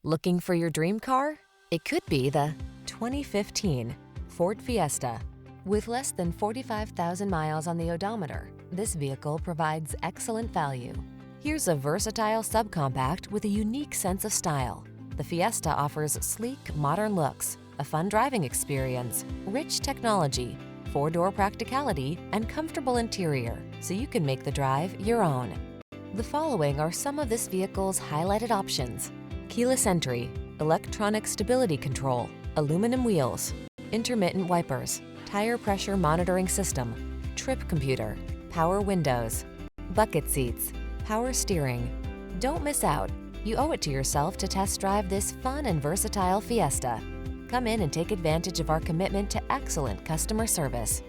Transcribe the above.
Looking for your dream car? It could be the 2015 Ford Fiesta. With less than 45,000 miles on the odometer, this vehicle provides excellent value. Here's a versatile subcompact with a unique sense of style. The Fiesta offers sleek, modern looks, a fun driving experience, rich technology, four-door practicality, and comfortable interior, so you can make the drive your own. The following are some of this vehicle's highlighted options: keyless entry, electronic stability control, aluminum wheels, intermittent wipers, tire pressure monitoring system, trip computer, power windows, bucket seats, power steering. Don't miss out. You owe it to yourself to test drive this fun and versatile Fiesta. Come in and take advantage of our commitment to excellent customer service.